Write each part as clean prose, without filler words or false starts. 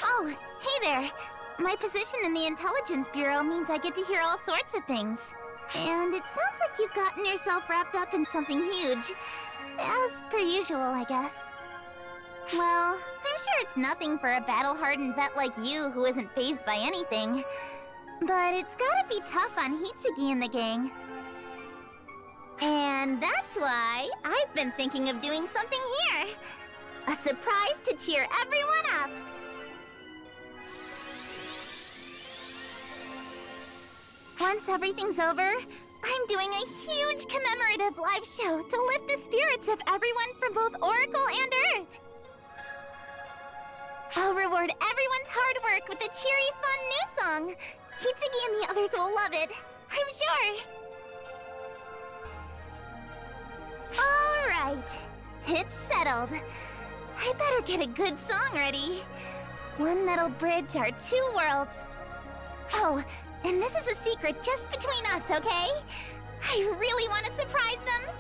Oh, hey there. My position in the Intelligence Bureau means I get to hear all sorts of things. And it sounds like you've gotten yourself wrapped up in something huge. As per usual, I guess. Well, I'm sure it's nothing for a battle-hardened vet like you who isn't fazed by anything. But it's gotta be tough on Hitsugi and the gang. And that's why I've been thinking of doing something here. A surprise to cheer everyone up. Once everything's over, I'm doing a huge commemorative live show to lift the spirits of everyone from both Oracle and Earth. I'll reward everyone's hard work with a cheery, fun new song. Hitsugi and the others will love it, I'm sure. All right, it's settled. I better get a good song ready. One that'll bridge our two worlds. Oh, and this is a secret just between us, okay? I really want to surprise them.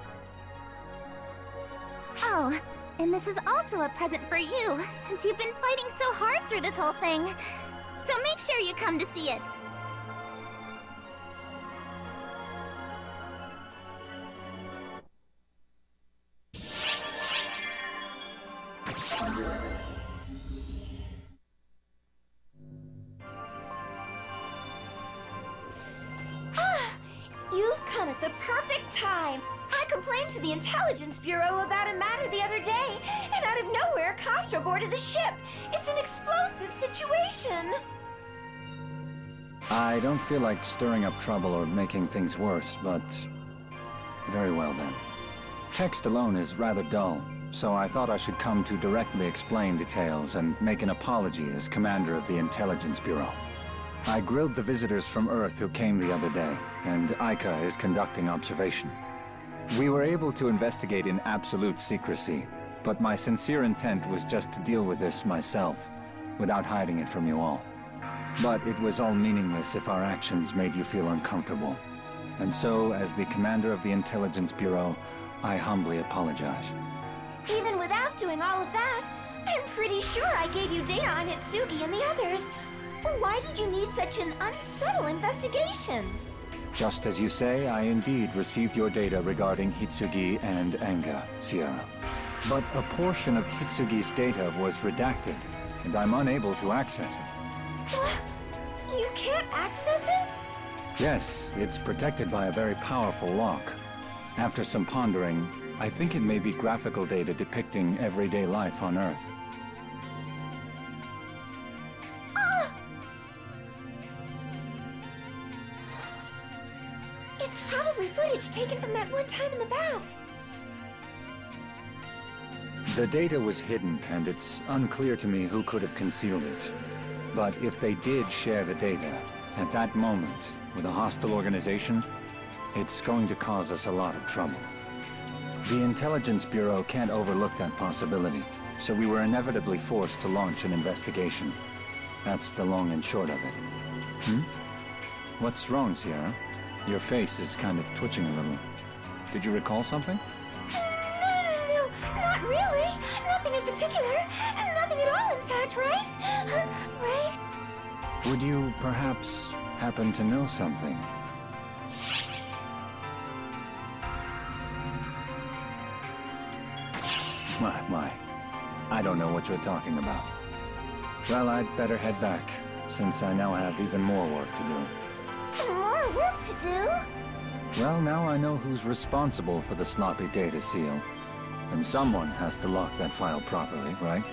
Oh, and this is also a present for you, since you've been fighting so hard through this whole thing. So make sure you come to see it. You've come at the perfect time. I complained to the Intelligence Bureau about a matter the other day, and out of nowhere, Castro boarded the ship. It's an explosive situation. I don't feel like stirring up trouble or making things worse, but... very well then. Text alone is rather dull, so I thought I should come to directly explain details and make an apology as commander of the Intelligence Bureau. I grilled the visitors from Earth who came the other day, and Aika is conducting observation. We were able to investigate in absolute secrecy, but my sincere intent was just to deal with this myself, without hiding it from you all. But it was all meaningless if our actions made you feel uncomfortable. And so, as the commander of the Intelligence Bureau, I humbly apologize. Even without doing all of that, I'm pretty sure I gave you data on Hitsugi and the others. Why did you need such an unsubtle investigation? Just as you say, I indeed received your data regarding Hitsugi and Anga, Sierra. But a portion of Hitsugi's data was redacted, and I'm unable to access it. What? You can't access it? Yes, it's protected by a very powerful lock. After some pondering, I think it may be graphical data depicting everyday life on Earth. It's probably footage taken from that one time in the bath. The data was hidden, and it's unclear to me who could have concealed it. But if they did share the data, at that moment, with a hostile organization, it's going to cause us a lot of trouble. The Intelligence Bureau can't overlook that possibility, so we were inevitably forced to launch an investigation. That's the long and short of it. What's wrong, Sierra? Your face is kind of twitching a little. Did you recall something? No, not really. Nothing in particular. Nothing at all, in fact, right? Right? Would you perhaps happen to know something? My. I don't know what you're talking about. Well, I'd better head back, since I now have even more work to do. More work to do? Well, now I know who's responsible for the sloppy data seal. And someone has to lock that file properly, right?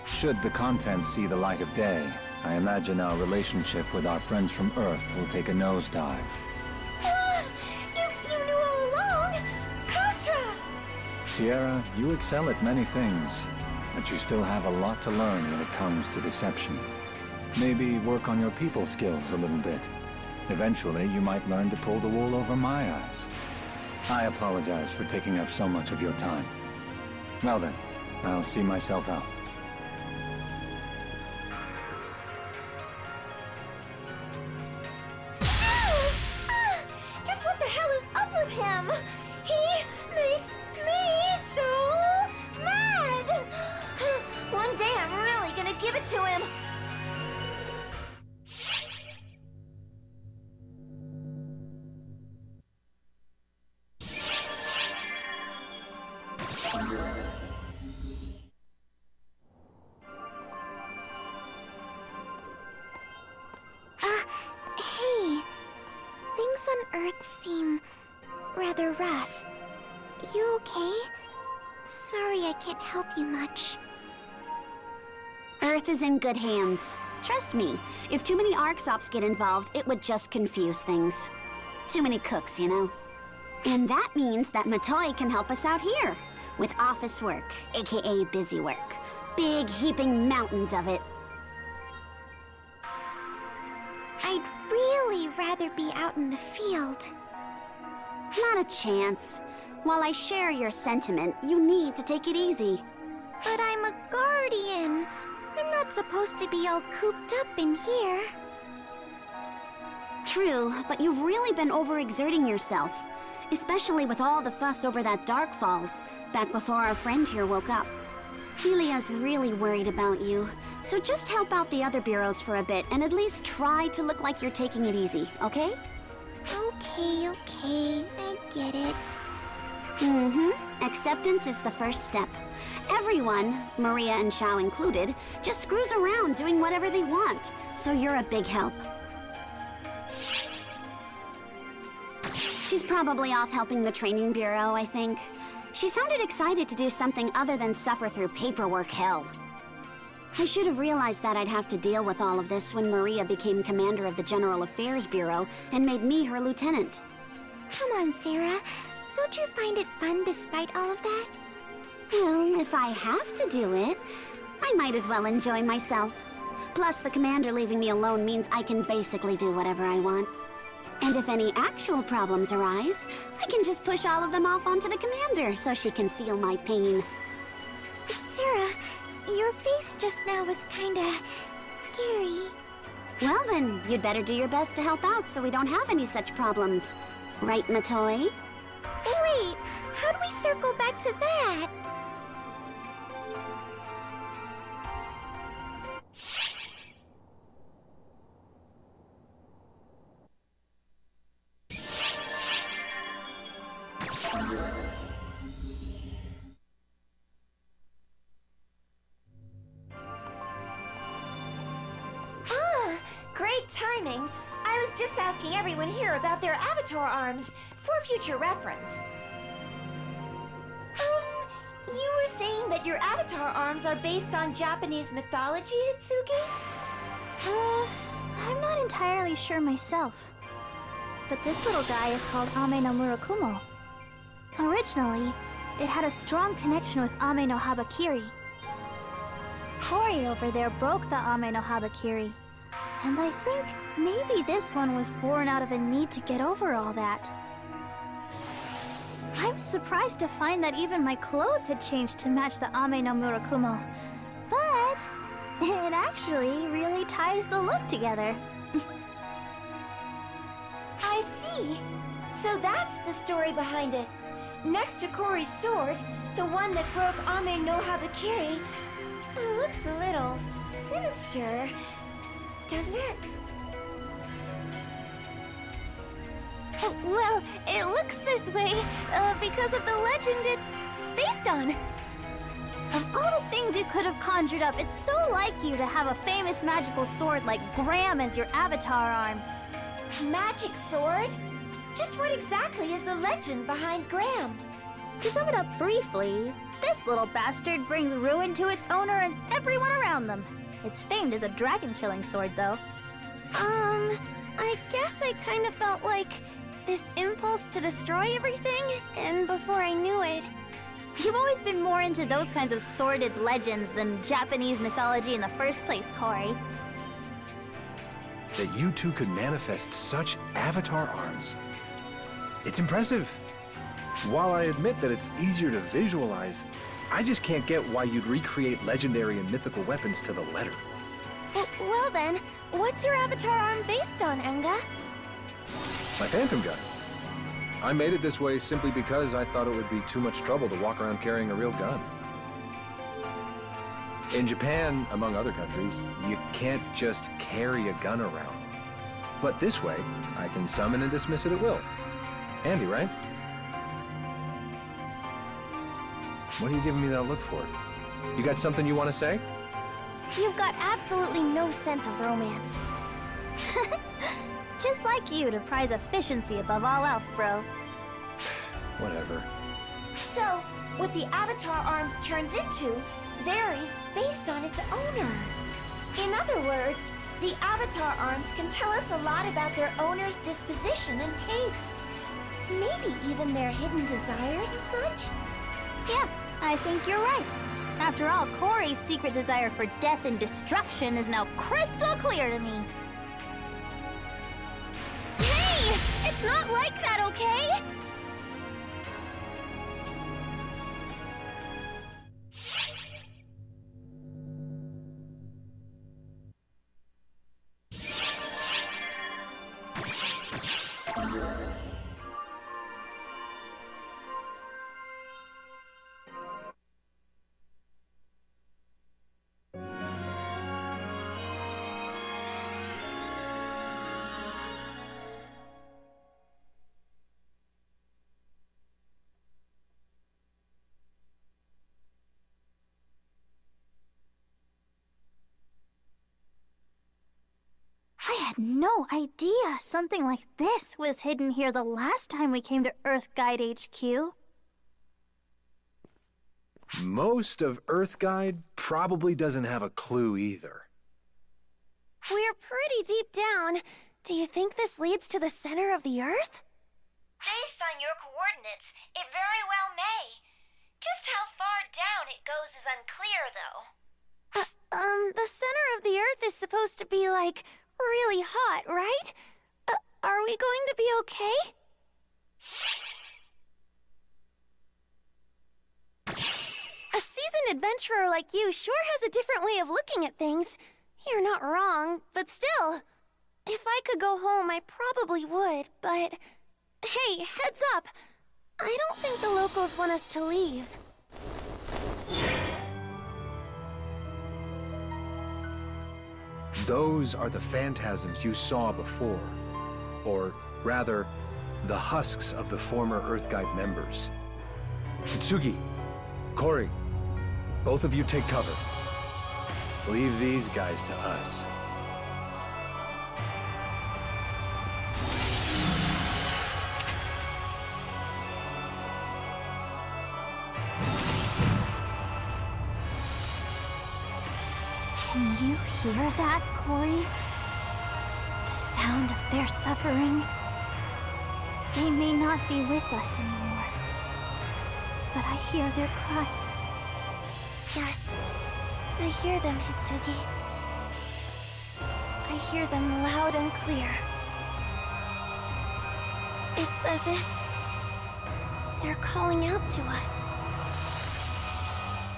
Should the contents see the light of day, I imagine our relationship with our friends from Earth will take a nosedive. You knew all along! Kasra! Sierra, you excel at many things, but you still have a lot to learn when it comes to deception. Maybe work on your people skills a little bit. Eventually, you might learn to pull the wool over my eyes. I apologize for taking up so much of your time. Well then, I'll see myself out. Just what the hell is up with him? He makes me so Hey. Things on Earth seem rather rough. You okay? Sorry I can't help you much. Earth is in good hands. Trust me, if too many ARCSOPs get involved, it would just confuse things. Too many cooks, you know? And that means that Matoi can help us out here, with office work, aka busy work. Big heaping mountains of it. I'd really rather be out in the field. Not a chance. While I share your sentiment, you need to take it easy. But I'm a guardian. I'm not supposed to be all cooped up in here. True, but you've really been overexerting yourself. Especially with all the fuss over that Dark Falls, back before our friend here woke up. Helia's really worried about you, so just help out the other bureaus for a bit and at least try to look like you're taking it easy, okay? Okay, I get it. Acceptance is the first step. Everyone, Maria and Xiao included, just screws around doing whatever they want, so you're a big help. She's probably off helping the training bureau, I think. She sounded excited to do something other than suffer through paperwork hell. I should have realized that I'd have to deal with all of this when Maria became commander of the General Affairs Bureau and made me her lieutenant. Come on, Sarah. Don't you find it fun despite all of that? Well, if I have to do it, I might as well enjoy myself. Plus, the commander leaving me alone means I can basically do whatever I want. And if any actual problems arise, I can just push all of them off onto the commander so she can feel my pain. Sarah, your face just now was kinda scary. Well then, you'd better do your best to help out so we don't have any such problems. Right, Matoi? Wait, how do we circle back to that? Great timing. I was just asking everyone here about their avatar arms for future reference. You were saying that your avatar arms are based on Japanese mythology, Itsuki? I'm not entirely sure myself. But this little guy is called Ame no Murakumo. Originally, it had a strong connection with Ame no Habakiri. Kori over there broke the Ame no Habakiri. And I think maybe this one was born out of a need to get over all that. I was surprised to find that even my clothes had changed to match the Ame no Murakumo. But it actually really ties the look together. I see. So that's the story behind it. Next to Kori's sword, the one that broke Ame no Habakiri, looks a little sinister. Doesn't it? Well, it looks this way because of the legend it's based on. Of all the things you could have conjured up, it's so like you to have a famous magical sword like Graham as your avatar arm. Magic sword? Just what exactly is the legend behind Graham? To sum it up briefly, this little bastard brings ruin to its owner and everyone around them. It's famed as a dragon-killing sword, though. I guess I kind of felt like this impulse to destroy everything, and before I knew it... You've always been more into those kinds of sordid legends than Japanese mythology in the first place, Kori. That you two could manifest such avatar arms. It's impressive. While I admit that it's easier to visualize, I just can't get why you'd recreate legendary and mythical weapons to the letter. Well then, what's your avatar arm based on, Enga? My phantom gun. I made it this way simply because I thought it would be too much trouble to walk around carrying a real gun. In Japan, among other countries, you can't just carry a gun around. But this way, I can summon and dismiss it at will. Handy, right? What are you giving me that look for? You got something you want to say? You've got absolutely no sense of romance. Just like you to prize efficiency above all else, bro. Whatever. So, what the Avatar Arms turns into varies based on its owner. In other words, the Avatar Arms can tell us a lot about their owner's disposition and tastes. Maybe even their hidden desires and such? Yeah, I think you're right. After all, Corey's secret desire for death and destruction is now crystal clear to me. Hey! It's not like that, okay? I had no idea something like this was hidden here the last time we came to Earth Guide HQ. Most of Earth Guide probably doesn't have a clue either. We're pretty deep down. Do you think this leads to the center of the Earth? Based on your coordinates, it very well may. Just how far down it goes is unclear, though. The center of the Earth is supposed to be, like, really hot, right? Are we going to be okay? A seasoned adventurer like you sure has a different way of looking at things. You're not wrong, but still. If I could go home, I probably would, but... Hey, heads up! I don't think the locals want us to leave. Those are the phantasms you saw before. Or, rather, the husks of the former Earth Guide members. Itsugi, Corey, both of you take cover. Leave these guys to us. Can you hear that, Corey? The sound of their suffering. They may not be with us anymore, but I hear their cries. Yes, I hear them, Hitsugi. I hear them loud and clear. It's as if they're calling out to us.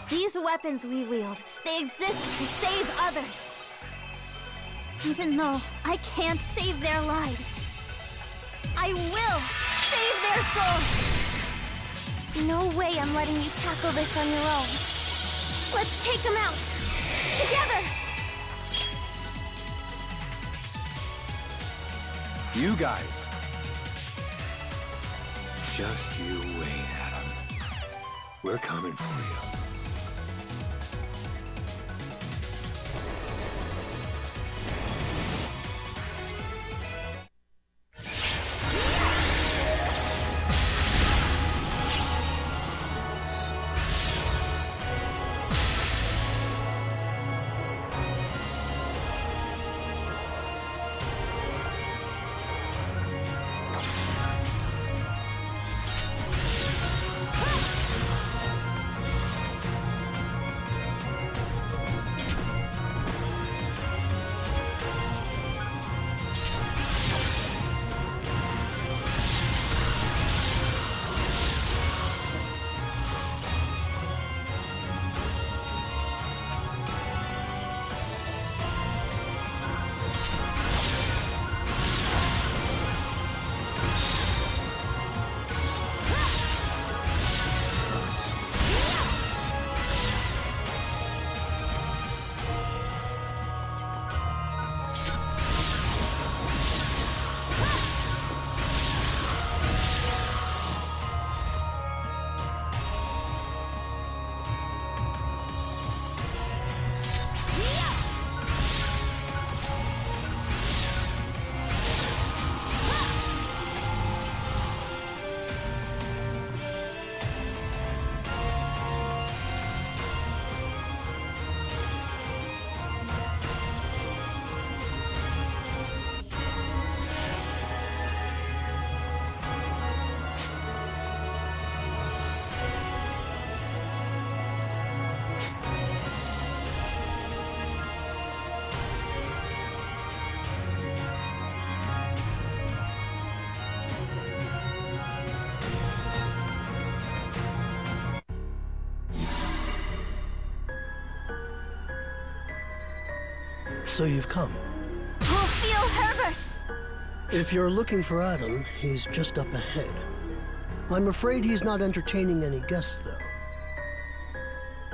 These weapons we wield, they exist to save others. Even though I can't save their lives, I will save their souls. No way I'm letting you tackle this on your own. Let's take them out. Together! You guys. Just you wait, Adam. We're coming for you. So you've come. Ophiel Herbert! If you're looking for Adam, he's just up ahead. I'm afraid he's not entertaining any guests, though.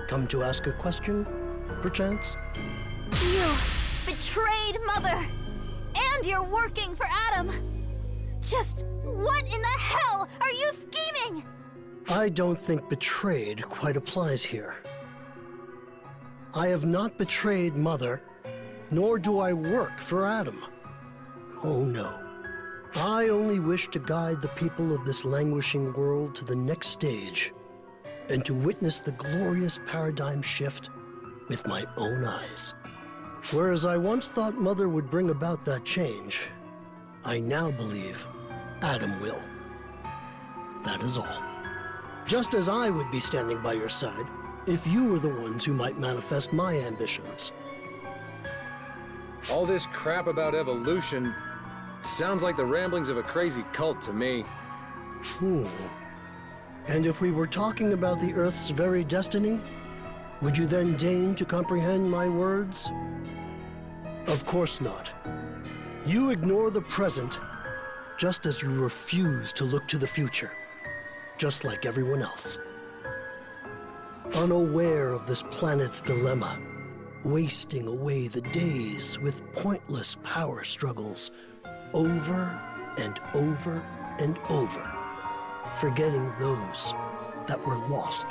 Come to ask a question, perchance? You betrayed Mother! And you're working for Adam! Just what in the hell are you scheming? I don't think betrayed quite applies here. I have not betrayed Mother, nor do I work for Adam. Oh no. I only wish to guide the people of this languishing world to the next stage, and to witness the glorious paradigm shift with my own eyes. Whereas I once thought Mother would bring about that change, I now believe Adam will. That is all. Just as I would be standing by your side if you were the ones who might manifest my ambitions. All this crap about evolution sounds like the ramblings of a crazy cult to me. And if we were talking about the Earth's very destiny, would you then deign to comprehend my words? Of course not. You ignore the present, just as you refuse to look to the future, just like everyone else. Unaware of this planet's dilemma, wasting away the days with pointless power struggles, over and over and over, forgetting those that were lost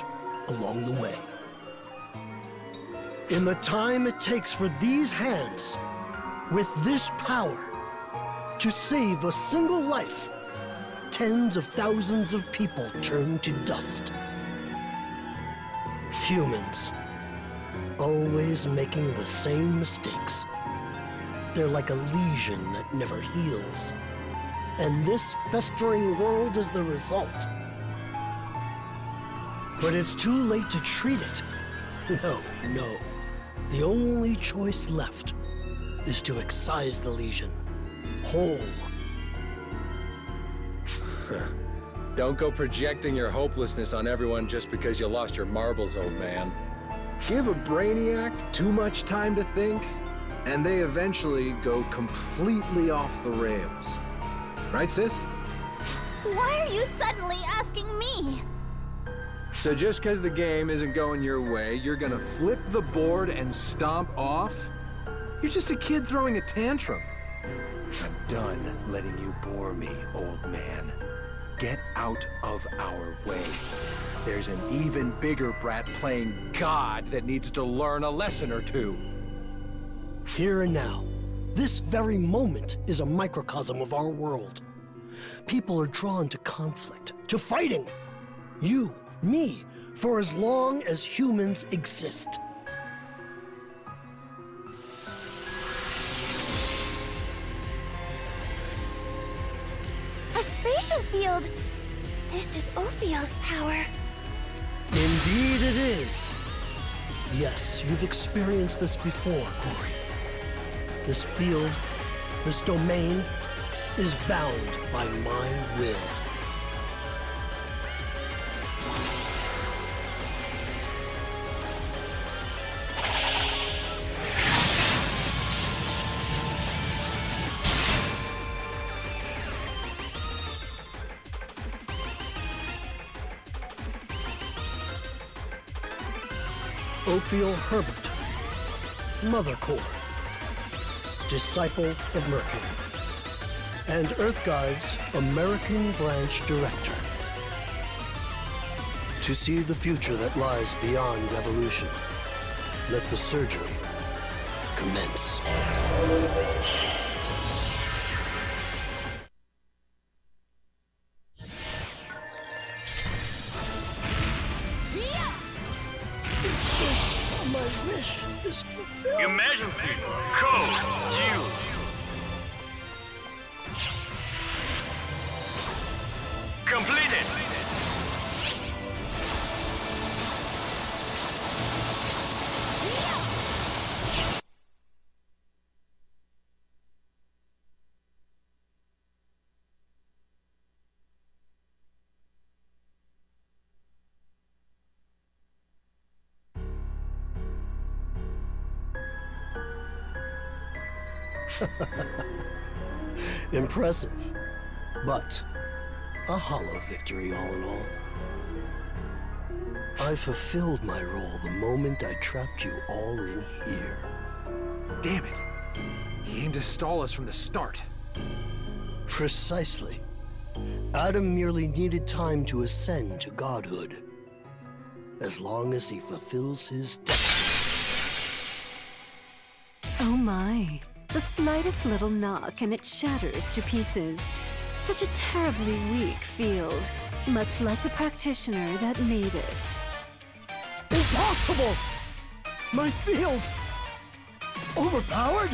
along the way. In the time it takes for these hands, with this power, to save a single life, tens of thousands of people turn to dust. Humans, always making the same mistakes. They're like a lesion that never heals. And this festering world is the result. But it's too late to treat it. No. The only choice left is to excise the lesion, whole. Don't go projecting your hopelessness on everyone just because you lost your marbles, old man. Give a brainiac too much time to think, and they eventually go completely off the rails. Right, sis? Why are you suddenly asking me? So just because the game isn't going your way, you're gonna flip the board and stomp off? You're just a kid throwing a tantrum. I'm done letting you bore me, old man. Get out of our way. There's an even bigger brat playing God that needs to learn a lesson or two. Here and now, this very moment is a microcosm of our world. People are drawn to conflict, to fighting. You, me, for as long as humans exist. A spatial field! This is Ophiel's power. Indeed it is. Yes, you've experienced this before, Corey. This field, this domain, is bound by my will. Ophiel Herbert, Mother Core, Disciple of Mercury, and Earthguide's American Branch Director. To see the future that lies beyond evolution, let the surgery commence. My wish is fulfilled. Emergency code due. Completed. Impressive, but a hollow victory all in all. I fulfilled my role the moment I trapped you all in here. Damn it. He aimed to stall us from the start. Precisely. Adam merely needed time to ascend to godhood. As long as he fulfills his destiny. Oh my. The slightest little knock and it shatters to pieces. Such a terribly weak field, much like the practitioner that made it. Impossible! My field! Overpowered?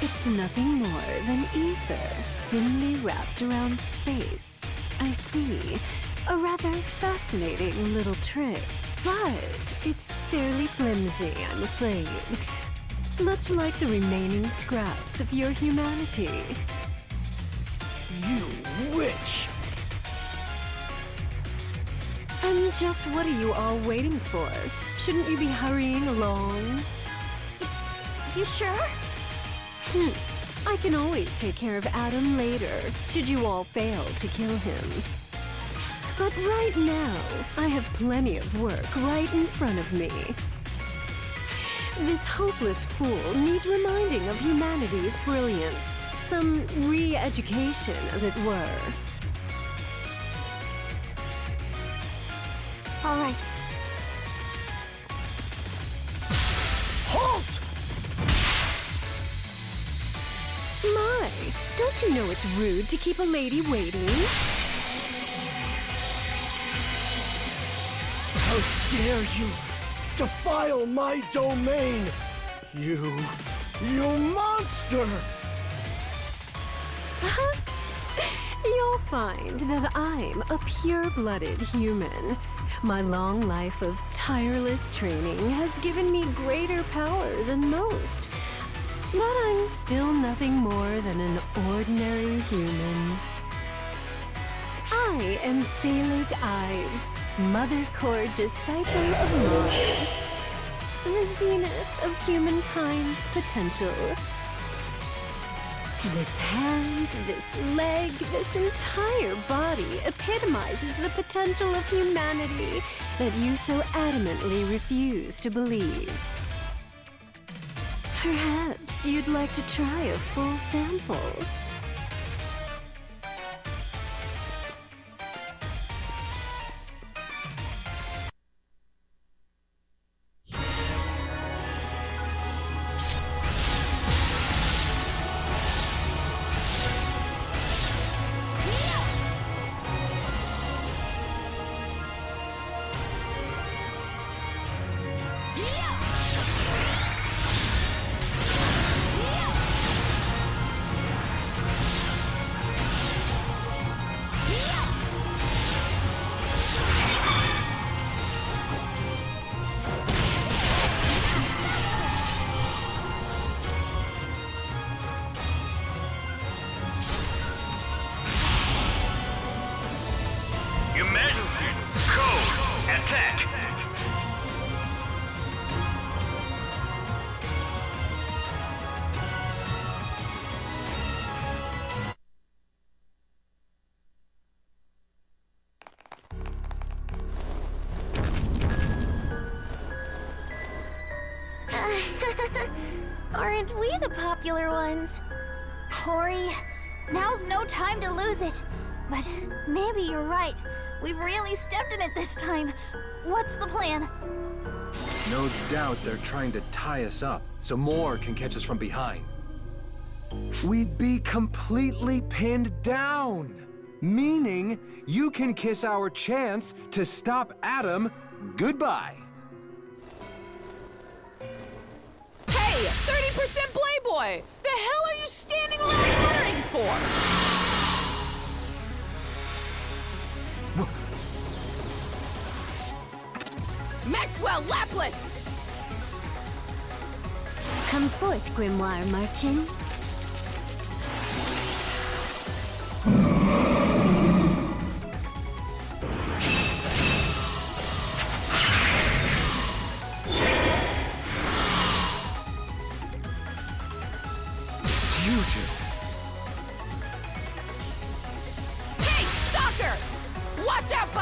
It's nothing more than ether, thinly wrapped around space. I see. A rather fascinating little trick. But it's fairly flimsy, I'm afraid. Much like the remaining scraps of your humanity. You witch! And just what are you all waiting for? Shouldn't you be hurrying along? You sure? I can always take care of Adam later, should you all fail to kill him. But right now, I have plenty of work right in front of me. This hopeless fool needs reminding of humanity's brilliance. Some re-education, as it were. All right. Halt! My, don't you know it's rude to keep a lady waiting? How dare you defile my domain! You monster! You'll find that I'm a pure-blooded human. My long life of tireless training has given me greater power than most. But I'm still nothing more than an ordinary human. I am Phaleg Ives, Mother Core Disciple of Mars. The zenith of humankind's potential. This hand, this leg, this entire body epitomizes the potential of humanity that you so adamantly refuse to believe. Perhaps you'd like to try a full sample. Emergency code attack. Aren't we the popular ones? Corey, now's no time to lose it. But maybe you're right. We've really stepped in it this time. What's the plan? No doubt they're trying to tie us up, so more can catch us from behind. We'd be completely pinned down, meaning you can kiss our chance to stop Adam goodbye. Hey, 30% Playboy! The hell are you standing around muttering for? Maxwell Laplace! Come forth, Grimoire Marchin.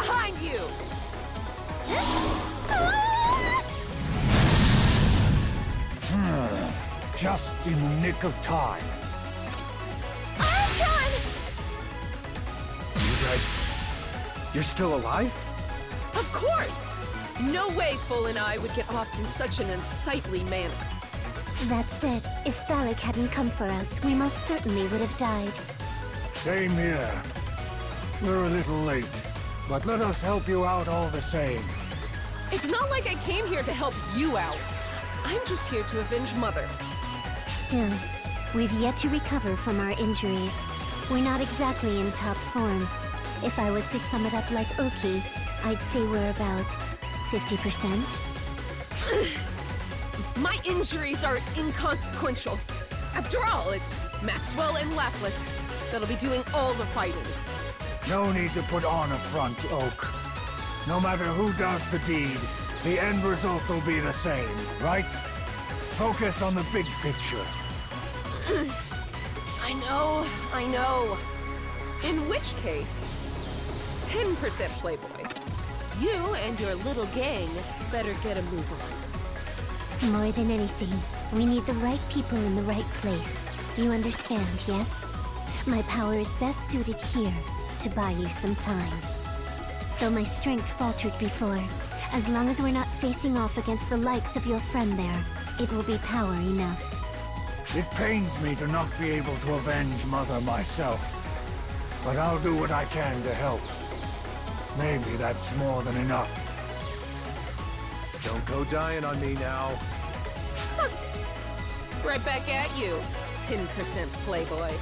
behind you! Just in the nick of time. You guys... You're still alive? Of course! No way Full and I would get offed in such an unsightly manner. That said, if Phaleg hadn't come for us, we most certainly would have died. Same here. We're a little late, but let us help you out all the same. It's not like I came here to help you out. I'm just here to avenge Mother. Still, we've yet to recover from our injuries. We're not exactly in top form. If I was to sum it up like Oki, I'd say we're about 50%. My injuries are inconsequential. After all, it's Maxwell and Lapis that'll be doing all the fighting. No need to put on a front, Oak. No matter who does the deed, the end result will be the same, right? Focus on the big picture. I know. In which case, 10% Playboy. You and your little gang better get a move on. More than anything, we need the right people in the right place. You understand, yes? My power is best suited here to buy you some time. Though my strength faltered before, as long as we're not facing off against the likes of your friend there, it will be power enough. It pains me to not be able to avenge Mother myself, but I'll do what I can to help. Maybe that's more than enough. Don't go dying on me now. Right back at you, 10% Playboy.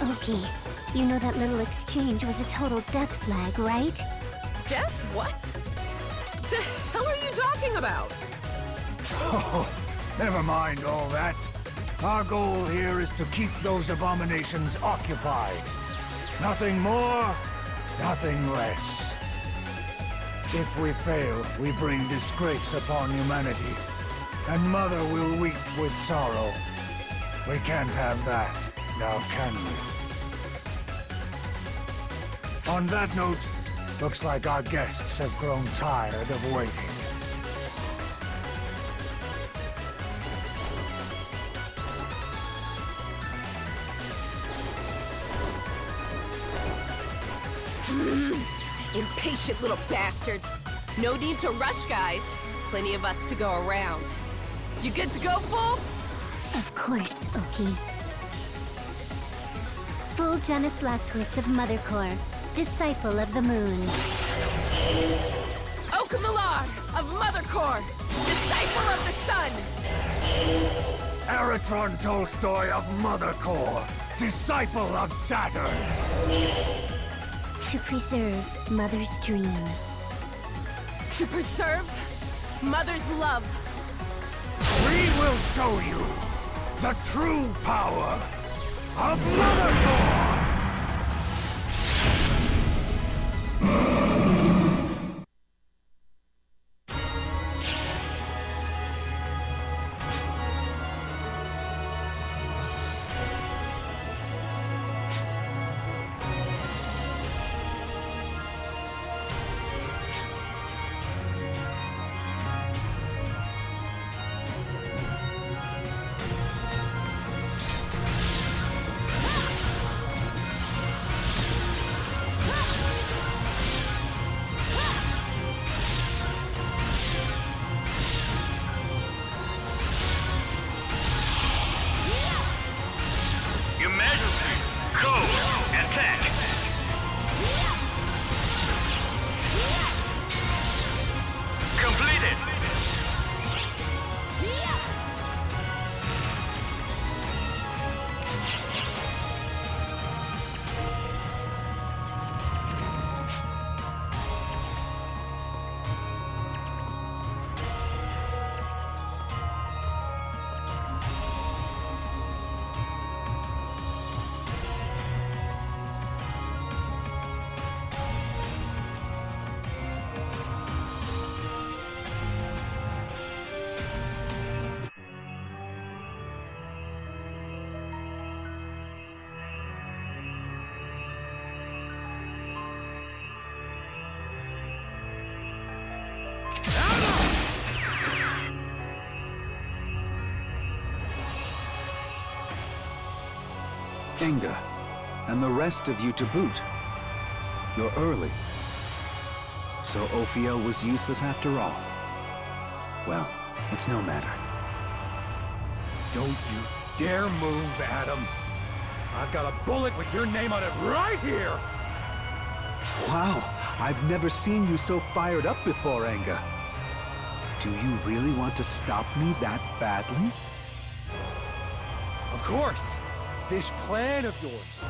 Oki, you know that little exchange was a total death flag, right? Death? What? The hell are you talking about? Oh, never mind all that. Our goal here is to keep those abominations occupied. Nothing more, nothing less. If we fail, we bring disgrace upon humanity, and Mother will weep with sorrow. We can't have that, now can we? On that note, looks like our guests have grown tired of waiting. Impatient little bastards. No need to rush, guys. Plenty of us to go around. You good to go, Full? Of course, Oki. Full Janus Laswitz of Mother Core, disciple of the moon. Okamalar of Mother Core, disciple of the sun. Eritron Tolstoy of Mother Core, disciple of Saturn. To preserve Mother's dream. To preserve Mother's love. We will show you the true power of Mother Core! HULK.That. Completed. Enga, and the rest of you to boot. You're early. So Ophiel was useless after all. Well, it's no matter. Don't you dare move, Adam. I've got a bullet with your name on it right here! Wow, I've never seen you so fired up before, Enga. Do you really want to stop me that badly? Of course! This plan of yours.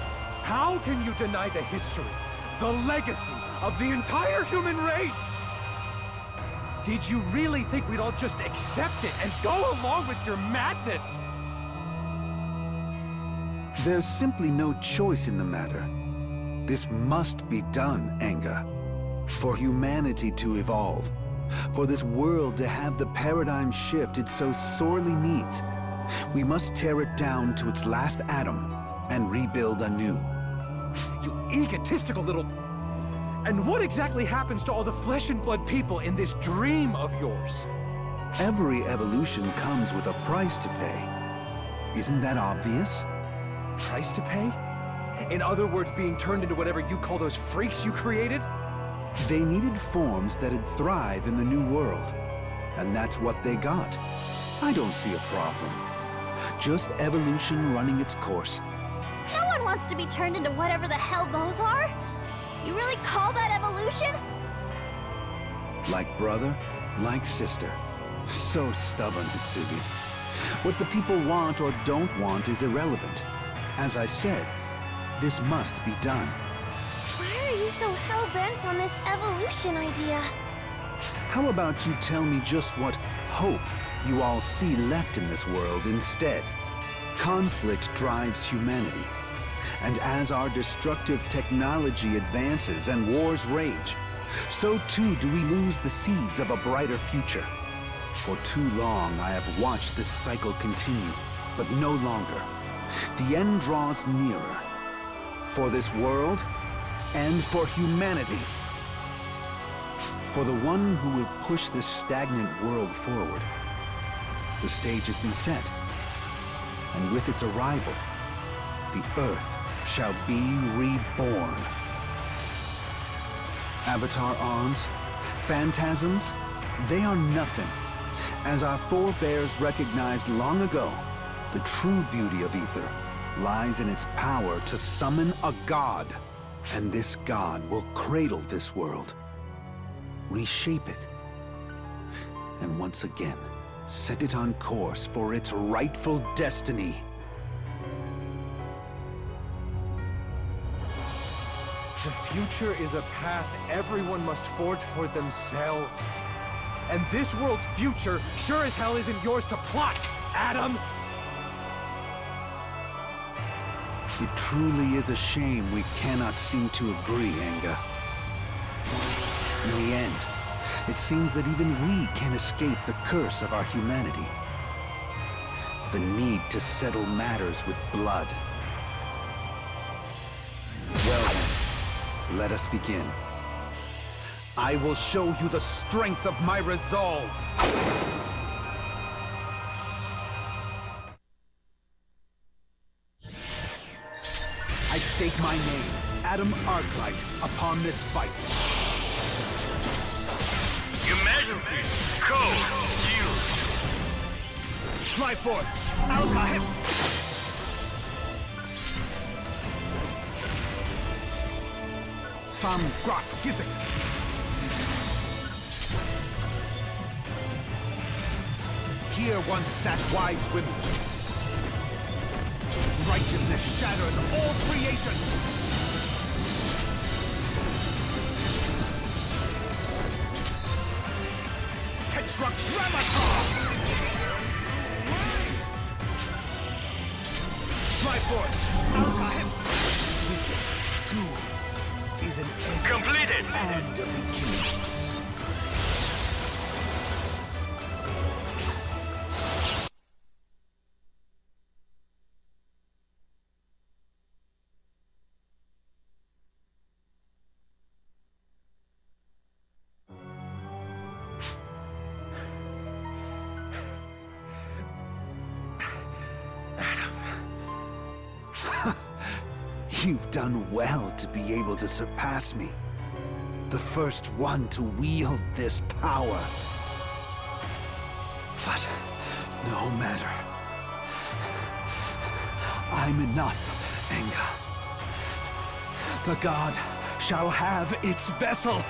How can you deny the history, the legacy of the entire human race? Did you really think we'd all just accept it and go along with your madness? There's simply no choice in the matter. This must be done, Enga. For humanity to evolve. For this world to have the paradigm shift it so sorely needs. We must tear it down to its last atom and rebuild anew. You egotistical little... And what exactly happens to all the flesh and blood people in this dream of yours? Every evolution comes with a price to pay. Isn't that obvious? Price to pay? In other words, being turned into whatever you call those freaks you created? They needed forms that'd thrive in the new world. And that's what they got. I don't see a problem. Just evolution running its course. No one wants to be turned into whatever the hell those are. You really call that evolution? Like brother, like sister. So stubborn, Hitsugi. What the people want or don't want is irrelevant. As I said, this must be done. Why are you so hell-bent on this evolution idea? How about you tell me just what hope you all see left in this world instead? Conflict drives humanity. And as our destructive technology advances and wars rage, so too do we lose the seeds of a brighter future. For too long I have watched this cycle continue, but no longer. The end draws nearer. For this world, and for humanity. For the one who will push this stagnant world forward. The stage has been set. And with its arrival, the Earth shall be reborn. Avatar arms, phantasms, they are nothing. As our forebears recognized long ago, the true beauty of Ether lies in its power to summon a god. And this god will cradle this world, reshape it, and once again, set it on course for its rightful destiny. The future is a path everyone must forge for themselves. And this world's future sure as hell isn't yours to plot, Adam! It truly is a shame we cannot seem to agree, Enga. In the end, it seems that even we can escape the curse of our humanity. The need to settle matters with blood. Well then, let us begin. I will show you the strength of my resolve! I stake my name, Adam Arclight, upon this fight. Emergency! Code! Use! Fly forth! HULK.That! Fam Graf Gizek! Here once sat wise women. Righteousness shatters all creation! Tetragrammaton! Fly forth! HULK.That! This, too, is an end Completed! and a beginning. You've done well to be able to surpass me. The first one to wield this power. But no matter. I'm enough, Enga. The god shall have its vessel.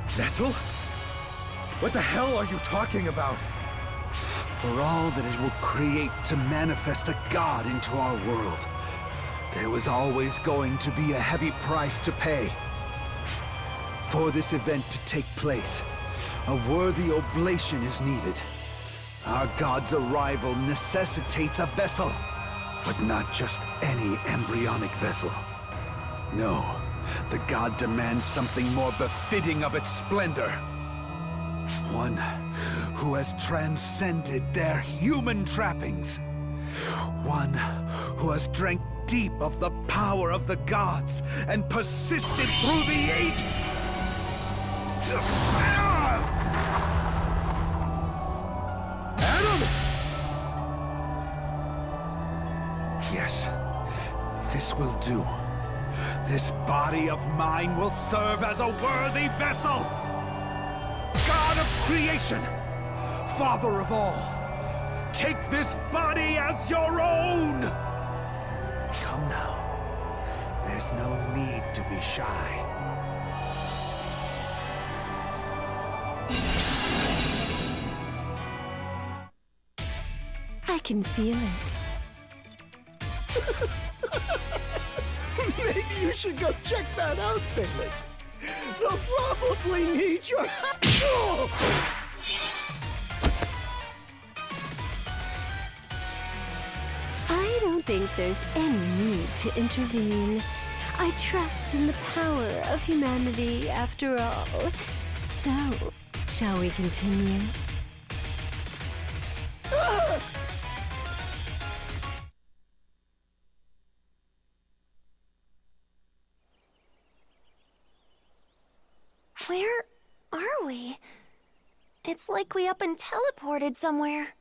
Vessel? What the hell are you talking about? For all that it will create to manifest a god into our world, there was always going to be a heavy price to pay. For this event to take place, a worthy oblation is needed. Our god's arrival necessitates a vessel, but not just any embryonic vessel. No, the god demands something more befitting of its splendor. One who has transcended their human trappings. One who has drank deep of the power of the gods and persisted through the ages. Adam! Yes, this will do. This body of mine will serve as a worthy vessel. God of creation, Father of all, take this body as your own! Come now. There's no need to be shy. I can feel it. Maybe you should go check that out, Phaleg. They'll probably need your... I don't think there's any need to intervene. I trust in the power of humanity after all. So, shall we continue? Where are we? It's like we up and teleported somewhere.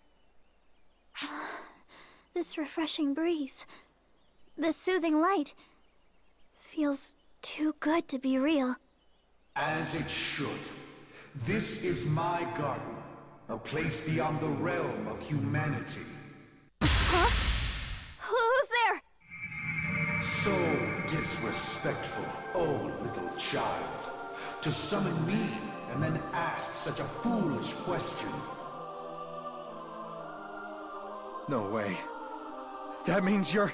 This refreshing breeze, this soothing light, feels too good to be real. As it should. This is my garden, a place beyond the realm of humanity. Huh? Who's there? So disrespectful, oh little child. To summon me and then ask such a foolish question. No way. That means you're...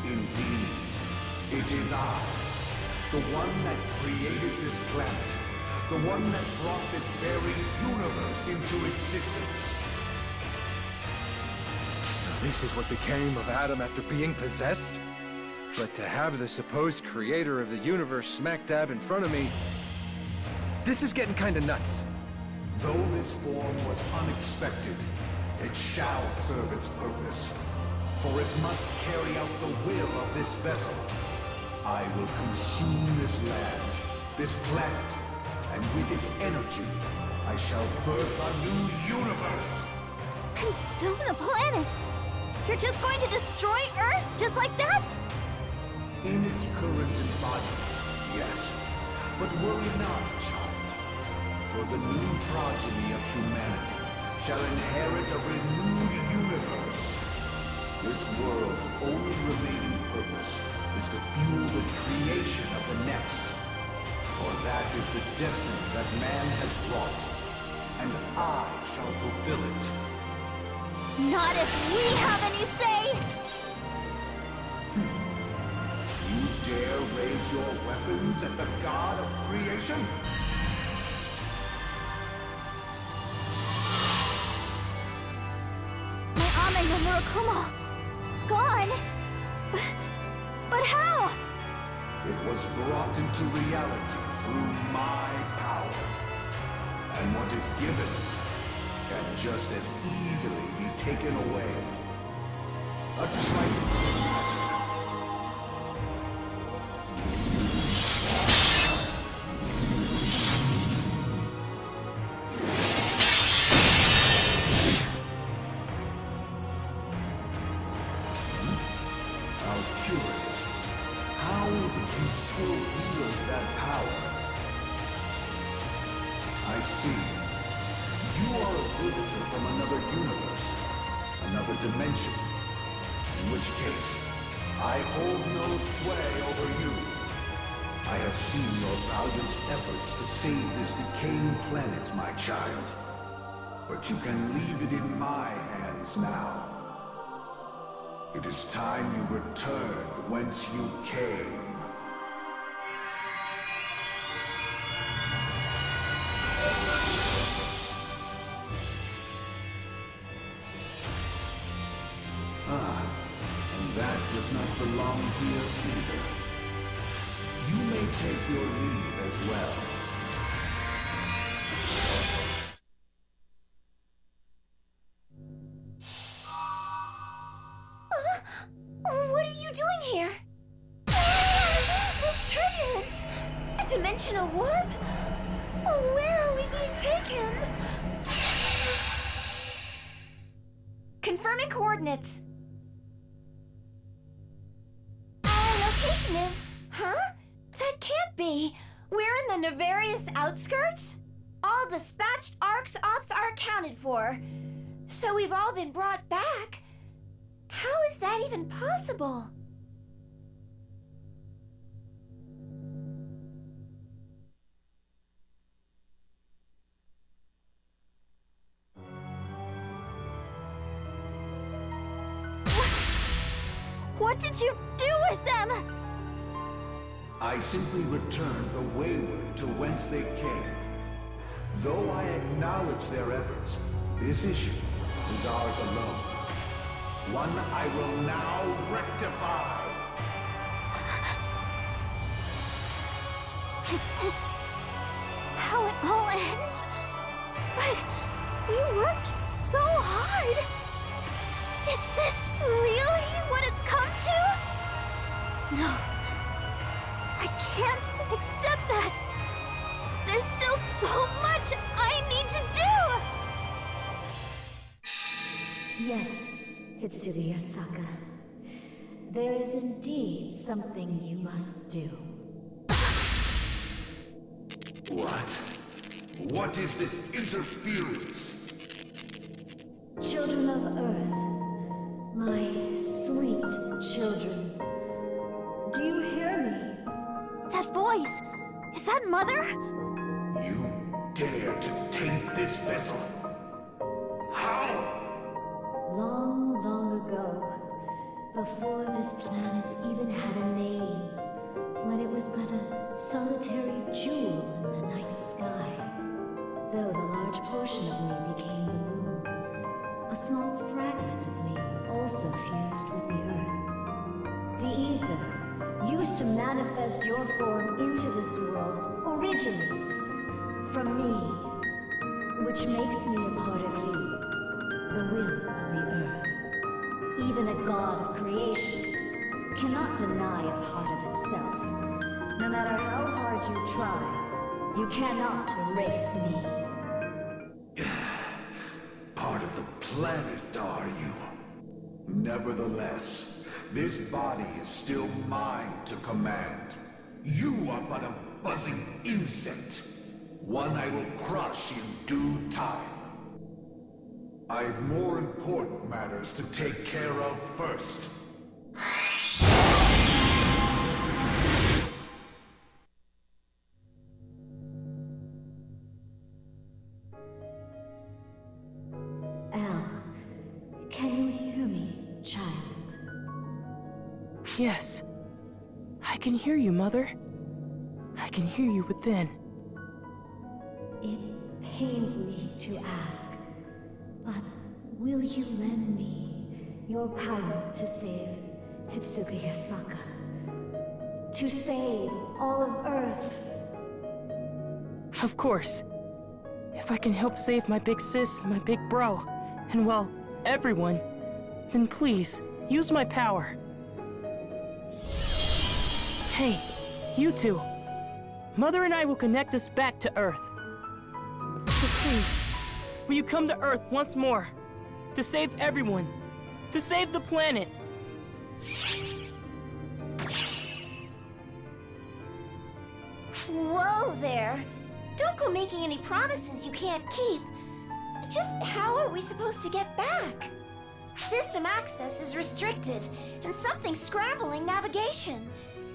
Indeed, it is I, the one that created this planet, the one that brought this very universe into existence. So this is what became of Adam after being possessed? But to have the supposed creator of the universe smack dab in front of me... This is getting kinda nuts. Though this form was unexpected, it shall serve its purpose. For it must carry out the will of this vessel. I will consume this land, this planet, and with its energy, I shall birth a new universe. Consume the planet? You're just going to destroy Earth just like that? In its current embodiment, yes. But worry not, child. For the new progeny of humanity shall inherit a renewed universe. This world's only remaining purpose is to fuel the creation of the next. For that is the destiny that man has wrought, and I shall fulfill it. Not if we have any say! You dare raise your weapons at the god of creation? My Ame no Murakumo! Gone? But how? It was brought into reality through my power. And what is given can just as easily be taken away. A trifling matter. see. You are a visitor from another universe, another dimension. In which case, I hold no sway over you. I have seen your valiant efforts to save this decaying planet, my child. But you can leave it in my hands now. It is time you returned whence you came. And that does not belong here either. You may take your leave as well. What are you doing here? This turbulence! A dimensional warp? Where are we being taken? Confirming coordinates. Our location is... Huh? That can't be. We're in the nefarious outskirts? All dispatched ARC's ops are accounted for. So we've all been brought back. How is that even possible? What did you do with them? I simply returned the wayward to whence they came. Though I acknowledge their efforts, this issue is ours alone. One I will now rectify. Is this how it all ends? But we worked so hard. Is this really what it's come to? No. I can't accept that. There's still so much I need to do. Yes, Hitsuya Saka. There is indeed something you must do. What? What is this interference? Children of Earth, my sweet children, do you hear me? That voice! Is that Mother? You dare to taint this vessel? How? Long, long ago, before this planet even had a name, when it was but a solitary jewel in the night sky, though the large portion of me became the moon, a small fragment of me also fused with the earth. The ether, used to manifest your form into this world, originates from me, which makes me a part of you, the will of the earth. Even a god of creation cannot deny a part of itself. No matter how hard you try, you cannot erase me. Part of the planet, are you? Nevertheless, this body is still mine to command. You are but a buzzing insect. One I will crush in due time. I've more important matters to take care of first. Al, can you hear me, child? Yes. I can hear you, Mother. I can hear you within. It pains me to ask, but will you lend me your power to save Hitsuya Saka? To save all of Earth? Of course. If I can help save my big sis, my big bro, and well, everyone, then please, use my power. Hey, you two. Mother and I will connect us back to Earth. So please, will you come to Earth once more? To save everyone. To save the planet. Whoa there! Don't go making any promises you can't keep. Just how are we supposed to get back? System access is restricted, and something's scrambling navigation.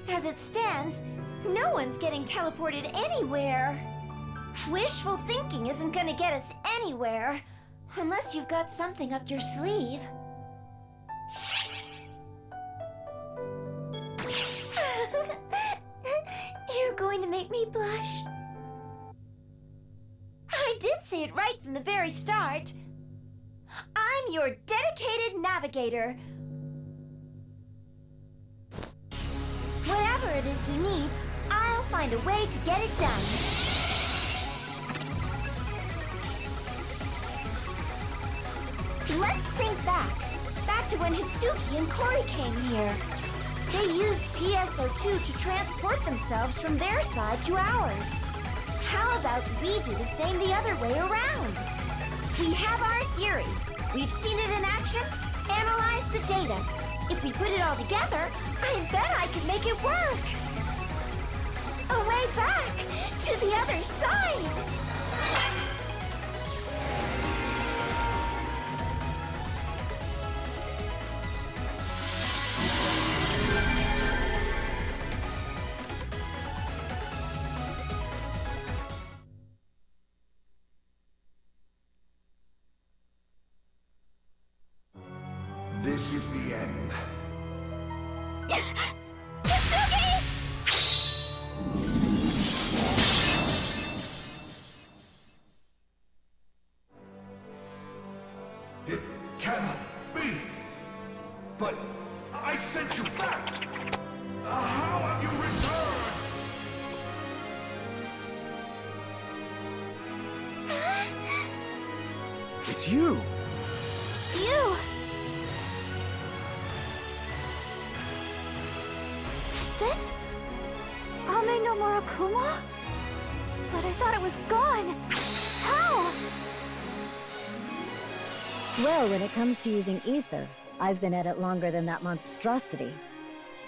As it stands, no one's getting teleported anywhere. Wishful thinking isn't gonna get us anywhere, unless you've got something up your sleeve. You're going to make me blush. I did say it right from the very start. I'm your dedicated navigator. Whatever it is you need, I'll find a way to get it done. Let's think back to when Hitsuki and Kori came here. They used PSO2 to transport themselves from their side to ours. How about we do the same the other way around? We have our theory. We've seen it in action, analyzed the data. If we put it all together, I bet I could make it work. A way back to the other side. This is the end. It cannot be. But I sent you back. How have you returned? It's you! You! This? Ame no Murakuma? But I thought it was gone. How? Well, when it comes to using ether, I've been at it longer than that monstrosity.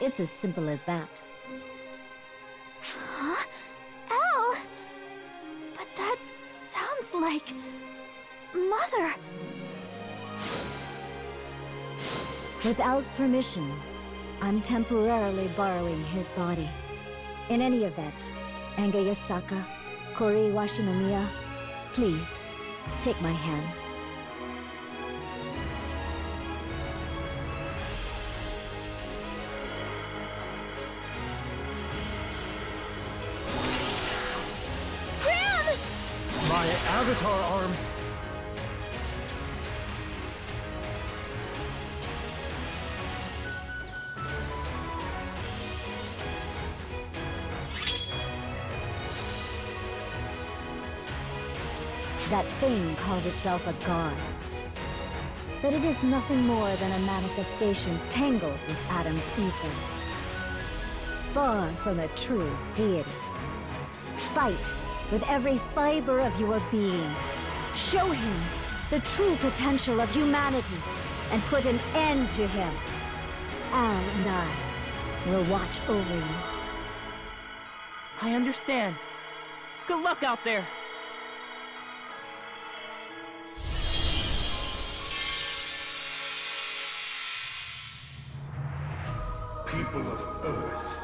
It's as simple as that. Huh? Al! But that sounds like... Mother! With Al's permission, I'm temporarily borrowing his body. In any event, Enge Yasaka, Kori Washinomiya, please, take my hand. Grab! My avatar arm! That thing calls itself a god. But it is nothing more than a manifestation tangled with Adam's ether. Far from a true deity. Fight with every fiber of your being. Show him the true potential of humanity and put an end to him. Al and I will watch over you. I understand. Good luck out there. People of Earth,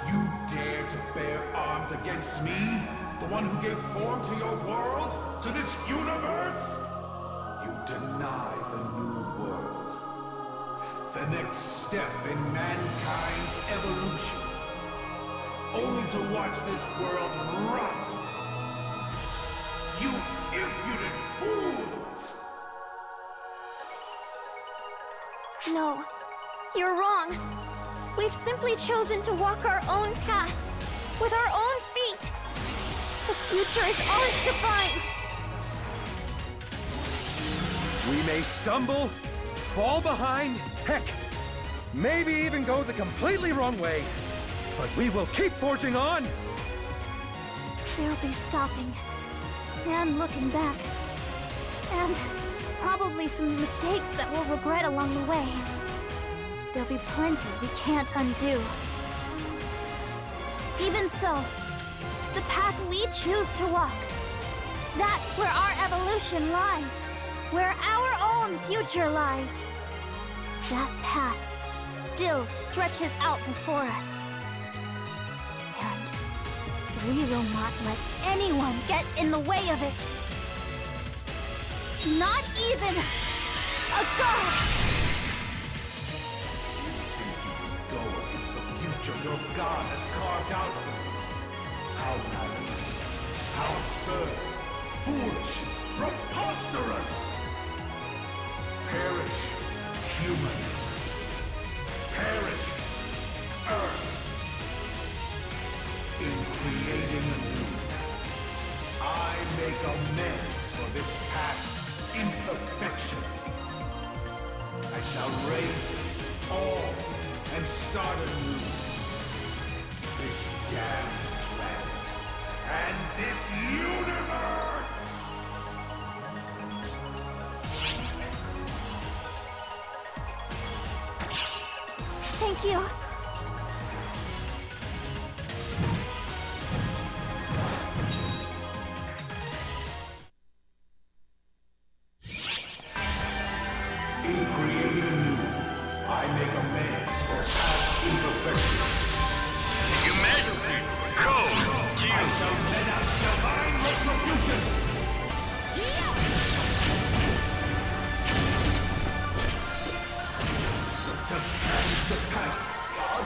you dare to bear arms against me? The one who gave form to your world? To this universe? You deny the new world. The next step in mankind's evolution. Only to watch this world rot. You impudent fools! No, you're wrong. We've simply chosen to walk our own path, with our own feet. The future is ours to find. We may stumble, fall behind, heck, maybe even go the completely wrong way. But we will keep forging on! There'll be stopping, and looking back, and probably some mistakes that we'll regret along the way. There'll be plenty we can't undo. Even so, the path we choose to walk. That's where our evolution lies, where our own future lies. That path still stretches out before us. And we will not let anyone get in the way of it. Not even a ghost! Go against the future your God has carved out for you. How naive, how absurd, foolish, preposterous! Perish, humans. Perish, Earth. In creating anew, I make amends for this past imperfection. I shall raise it all and start anew. This damned planet and this universe! Thank you. In creating anew, I make amends for past imperfections. Your Majesty, Code. I shall let out divine retribution! Does man surpass God?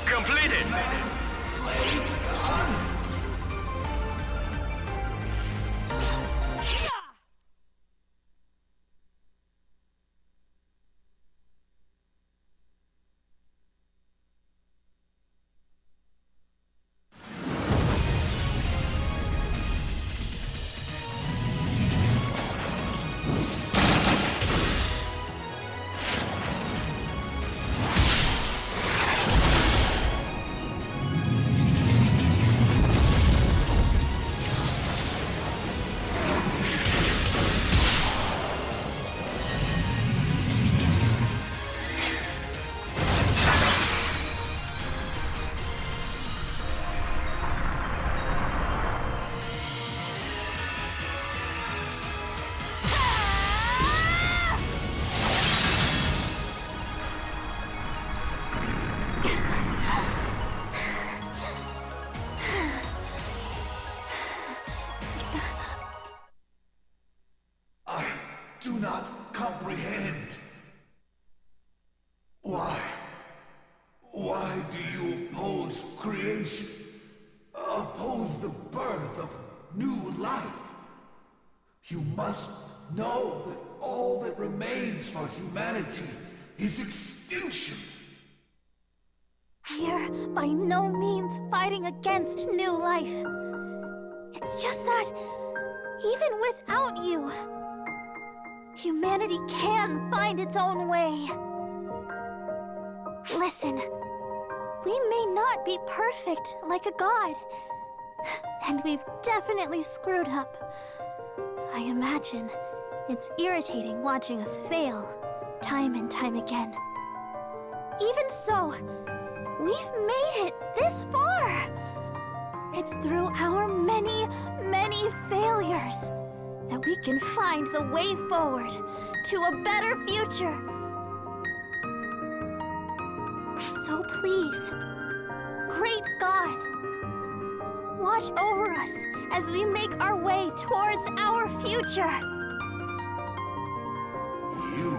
Completed. Man, slay God? Do not comprehend. Why do you oppose creation? Oppose the birth of new life? You must know that all that remains for humanity is extinction. We're by no means fighting against new life. It's just that, even without you, humanity can find its own way. Listen, we may not be perfect like a god, and we've definitely screwed up. I imagine it's irritating watching us fail, time and time again. Even so, we've made it this far. It's through our many, many failures that we can find the way forward to a better future. So please, great God, watch over us as we make our way towards our future. You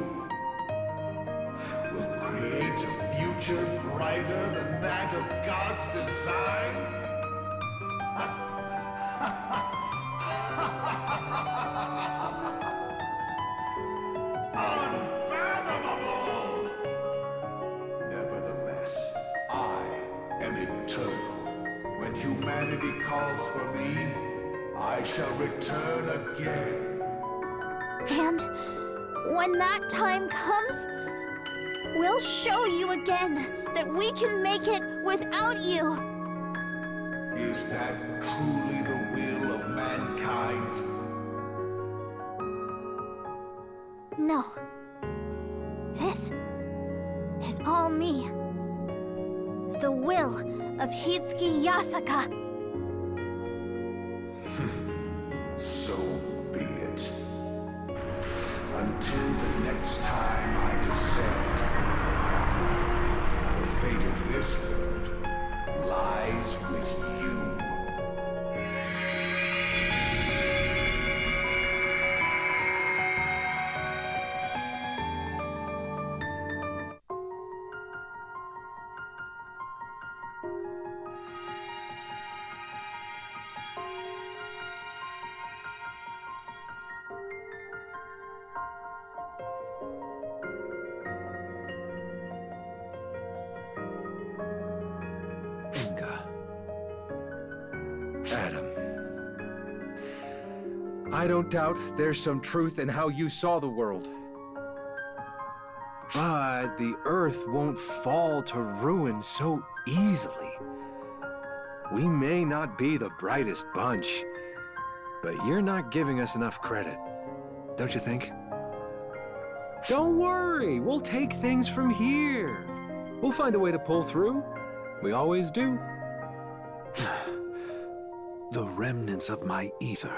will create a future brighter than that of God's design? Unfathomable! Nevertheless, I am eternal. When humanity calls for me, I shall return again. And when that time comes, we'll show you again that we can make it without you. Is that truly the will of mankind? No. This is all me. The will of Hitsuki Yasaka. It's time I descend. The fate of this world lies with you. Adam. I don't doubt there's some truth in how you saw the world. But the Earth won't fall to ruin so easily. We may not be the brightest bunch, but you're not giving us enough credit, don't you think? Don't worry, we'll take things from here. We'll find a way to pull through. We always do. The remnants of my ether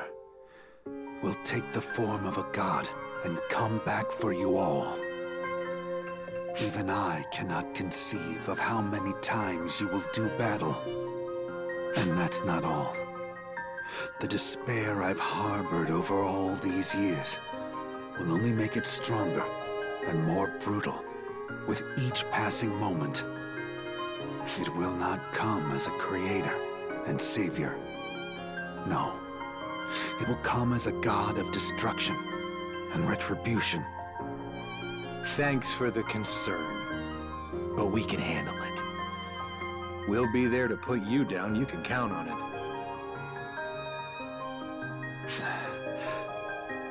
will take the form of a god and come back for you all. Even I cannot conceive of how many times you will do battle. And that's not all. The despair I've harbored over all these years will only make it stronger and more brutal with each passing moment. It will not come as a creator and savior. No, it will come as a god of destruction and retribution. Thanks for the concern, but we can handle it. We'll be there to put you down, you can count on it.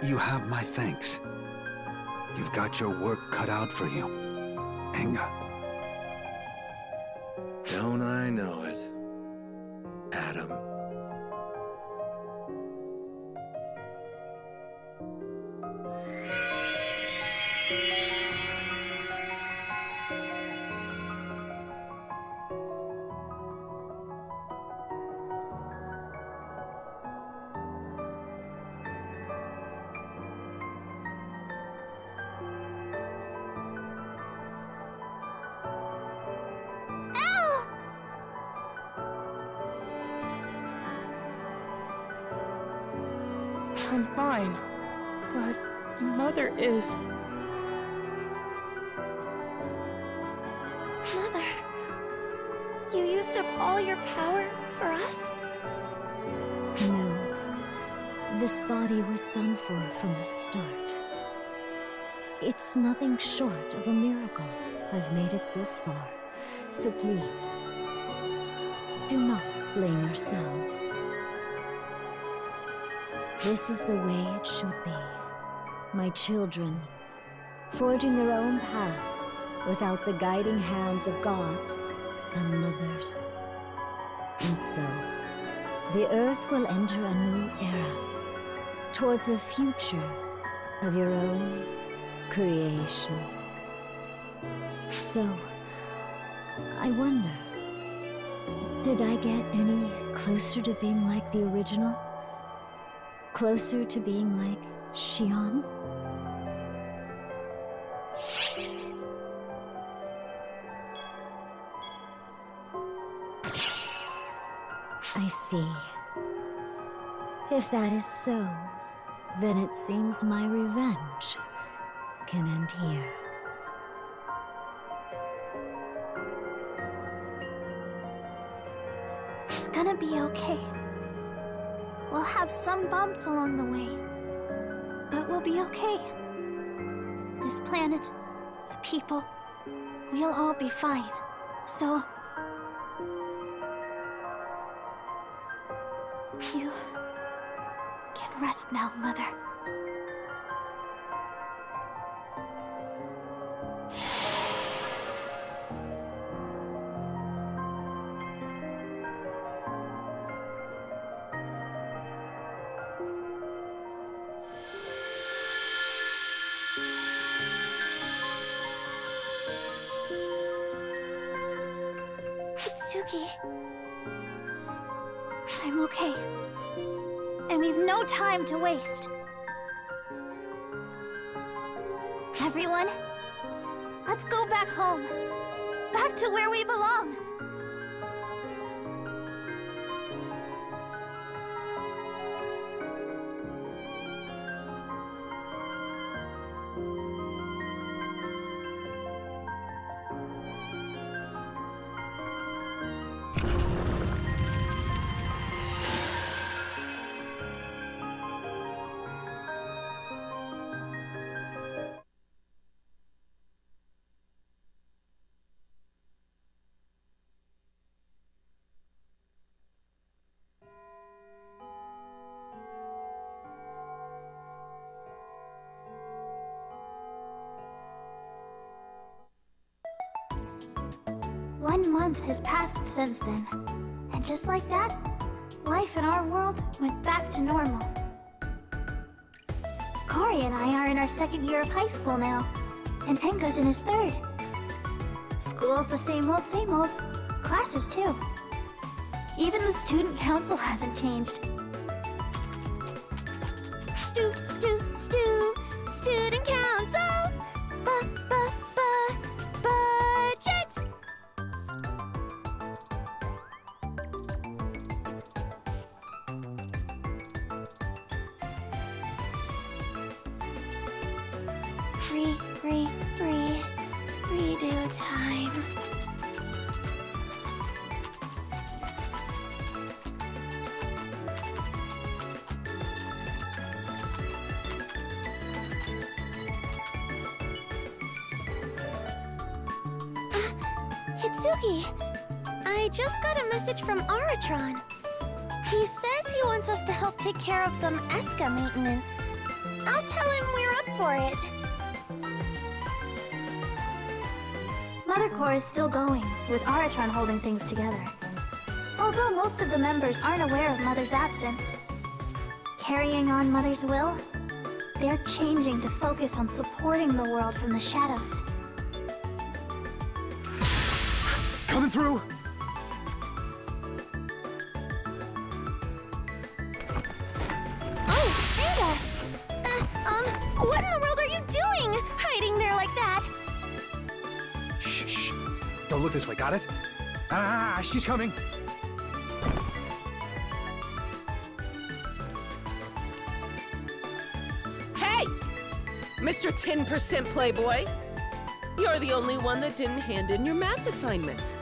You have my thanks. You've got your work cut out for you, Enga. Don't I know it, Adam? I'm fine, but Mother is... Mother, you used up all your power for us? No. This body was done for from the start. It's nothing short of a miracle I've made it this far. So please, do not blame yourselves. This is the way it should be. My children, forging their own path without the guiding hands of gods and mothers. And so, the Earth will enter a new era, towards a future of your own creation. So, I wonder, did I get any closer to being like the original? Closer to being like Xion? I see. If that is so, then it seems my revenge can end here. It's gonna be okay. We'll have some bumps along the way, but we'll be okay. This planet, the people, we'll all be fine. So... you can rest now, Mother. Itsuki. I'm okay. And we've no time to waste. Everyone, let's go back home. Back to where we belong. One month has passed since then, and just like that, life in our world went back to normal. Cory and I are in our second year of high school now, and Enga's in his third. School's the same old, classes too. Even the student council hasn't changed. Student council! Budget! Redo time. Hitsuki, I just got a message from Aratron. He says he wants us to help take care of some Eska maintenance. I'll tell him we're up for it. Mother Corps is still going, with Aratron holding things together. Although most of the members aren't aware of Mother's absence. Carrying on Mother's will, they're changing to focus on supporting the world from the shadows. Coming through! Oh, Enga! What in the world are you doing? Hiding there like that? Shh. Don't look this way, got it? Ah, she's coming! Hey! Mr. 10% Playboy! You're the only one that didn't hand in your math assignment.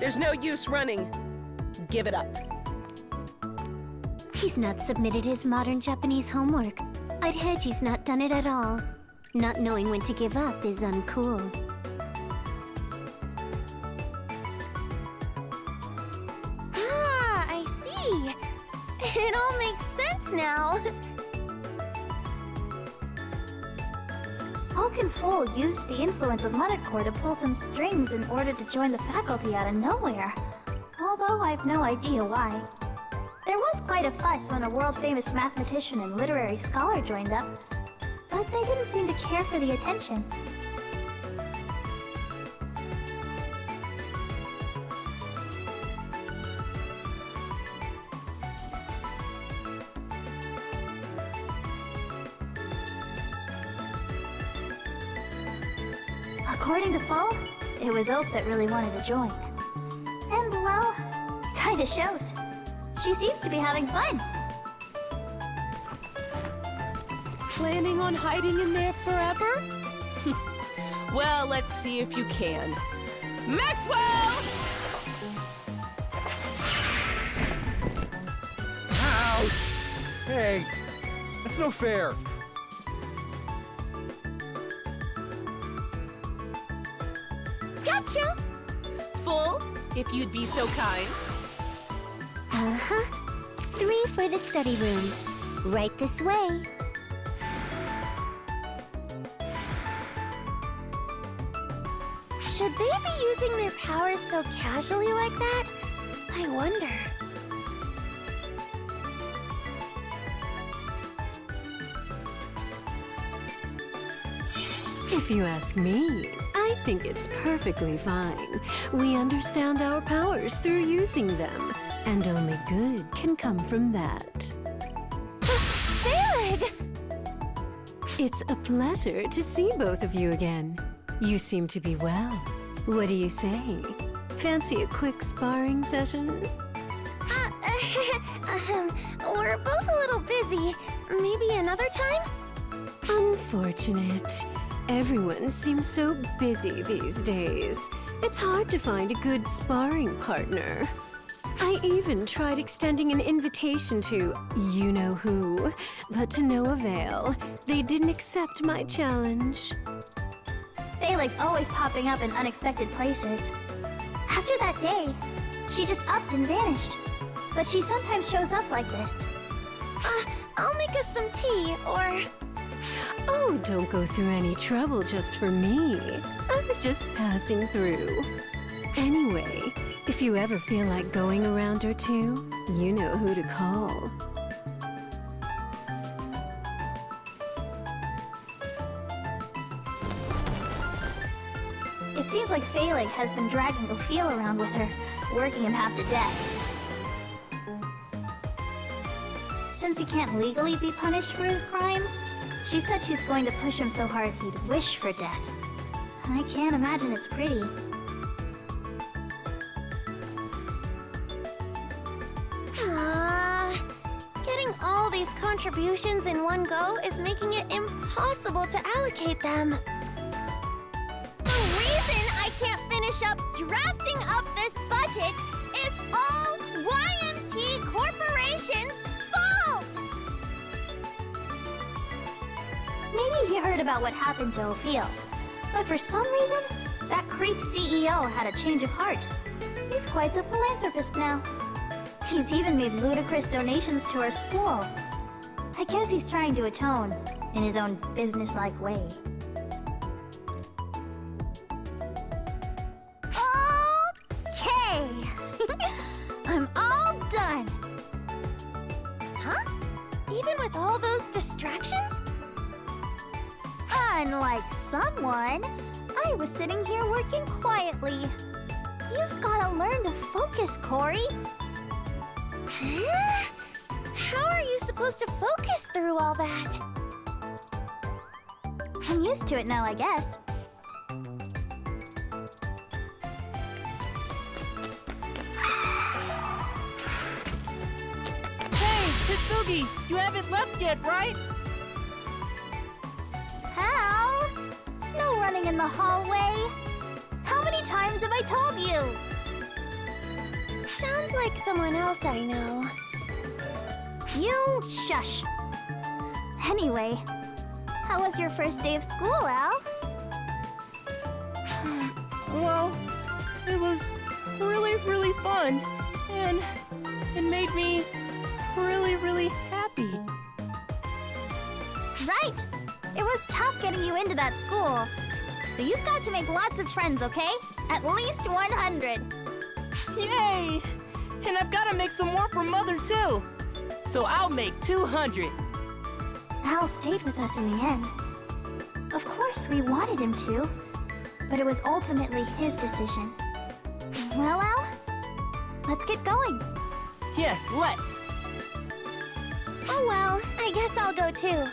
There's no use running. Give it up. He's not submitted his modern Japanese homework. I'd hedge he's not done it at all. Not knowing when to give up is uncool. Ah, I see. It all makes sense now. HULK and Full used the influence of Mother Corps to pull some strings in order to join the faculty out of nowhere. Although I've no idea why. There was quite a fuss when a world-famous mathematician and literary scholar joined up, but they didn't seem to care for the attention. According to Full, it was Oak that really wanted to join. And, well, kinda shows. She seems to be having fun. Planning on hiding in there forever? Well, let's see if you can. Maxwell! Ouch! Hey, that's no fair. Gotcha! Full, if you'd be so kind. Uh-huh. 3 for the study room. Right this way. Should they be using their powers so casually like that? I wonder. If you ask me, I think it's perfectly fine. We understand our powers through using them, and only good can come from that. Phaleg! It's a pleasure to see both of you again. You seem to be well. What do you say? Fancy a quick sparring session? We're both a little busy. Maybe another time? Unfortunate. Everyone seems so busy these days. It's hard to find a good sparring partner. I even tried extending an invitation to you-know-who, but to no avail. They didn't accept my challenge. Phaleg's always popping up in unexpected places. After that day, she just upped and vanished. But she sometimes shows up like this. I'll make us some tea, or... Oh, don't go through any trouble just for me. I was just passing through. Anyway, if you ever feel like going a round or two, you know who to call. It seems like Phaleg has been dragging Ophiel around with her, working him half to death. Since he can't legally be punished for his crimes, she said she's going to push him so hard he'd wish for death. I can't imagine it's pretty. Getting all these contributions in one go is making it impossible to allocate them. The reason I can't finish up drafting up this budget is all YMT Corporation's fault! Maybe he heard about what happened to Ophiel, but for some reason, that creep CEO had a change of heart. He's quite the philanthropist now. He's even made ludicrous donations to our school. I guess he's trying to atone in his own business-like way. Okay! I'm all done! Huh? Even with all those distractions? Unlike someone, I was sitting here working quietly. You've gotta learn to focus, Corey. Huh? How are you supposed to focus through all that? I'm used to it now, I guess. Hey, Hitsugi, you haven't left yet, right? How? No running in the hallway. How many times have I told you? Sounds like someone else I know. You shush. Anyway, how was your first day of school, Al? Well, it was really, really fun. And it made me really, really happy. Right! It was tough getting you into that school. So you've got to make lots of friends, okay? At least 100. Yay! And I've got to make some more for Mother, too. So I'll make 200. Al stayed with us in the end. Of course, we wanted him to, but it was ultimately his decision. Well, Al, let's get going. Yes, let's. Oh well, I guess I'll go too.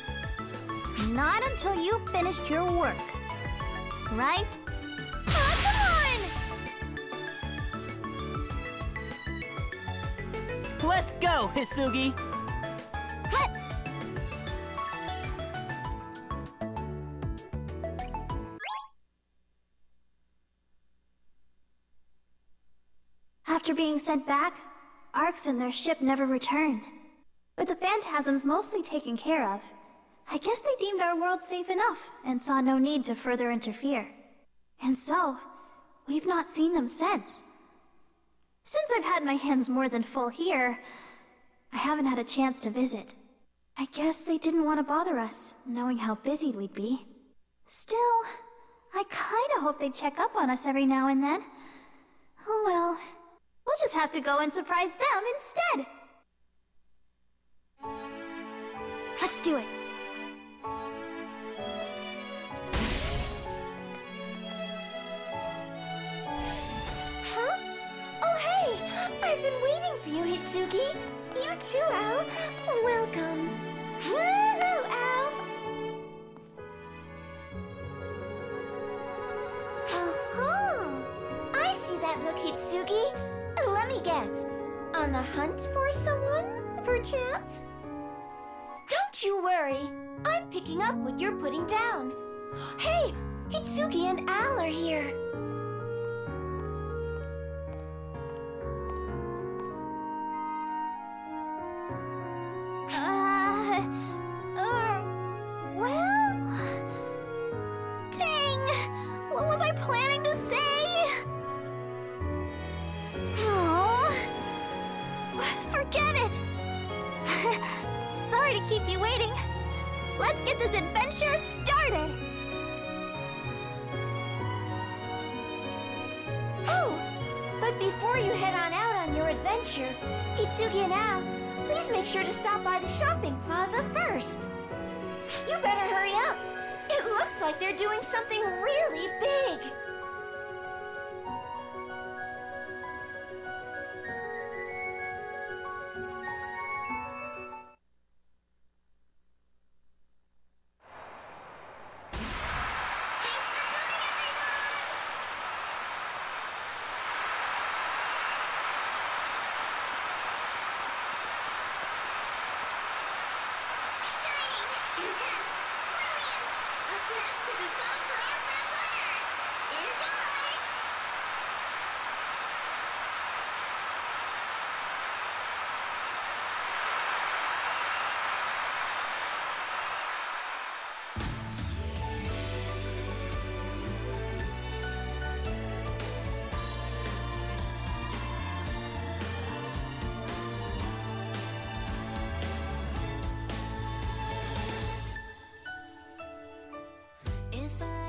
Not until you finished your work. Right? Oh, come on! Let's go, Hitsugi. Let's! After being sent back, Arcs and their ship never returned. With the phantasms mostly taken care of, I guess they deemed our world safe enough and saw no need to further interfere. And so, we've not seen them since. Since I've had my hands more than full here, I haven't had a chance to visit. I guess they didn't want to bother us, knowing how busy we'd be. Still, I kinda hope they'd check up on us every now and then. Oh well, we'll just have to go and surprise them instead! Let's do it. Huh? Oh hey! I've been waiting for you, Hitsugi! You too, Al! Welcome! Woohoo, Al! look, Hitsugi. Let me guess. On the hunt for someone, perchance? Don't you worry. I'm picking up what you're putting down. Hey, Hitsugi and Al are here. Well... Dang! What was I planning to say? Oh... Forget it! Sorry to keep you waiting. Let's get this adventure started! Oh, but before you head on out on your adventure, Hitsugi and Al, please make sure to stop by the shopping plaza first. You better hurry up. It looks like they're doing something really big. Intense! Brilliant! Up next is a song for our friends on Earth! Enjoy! If I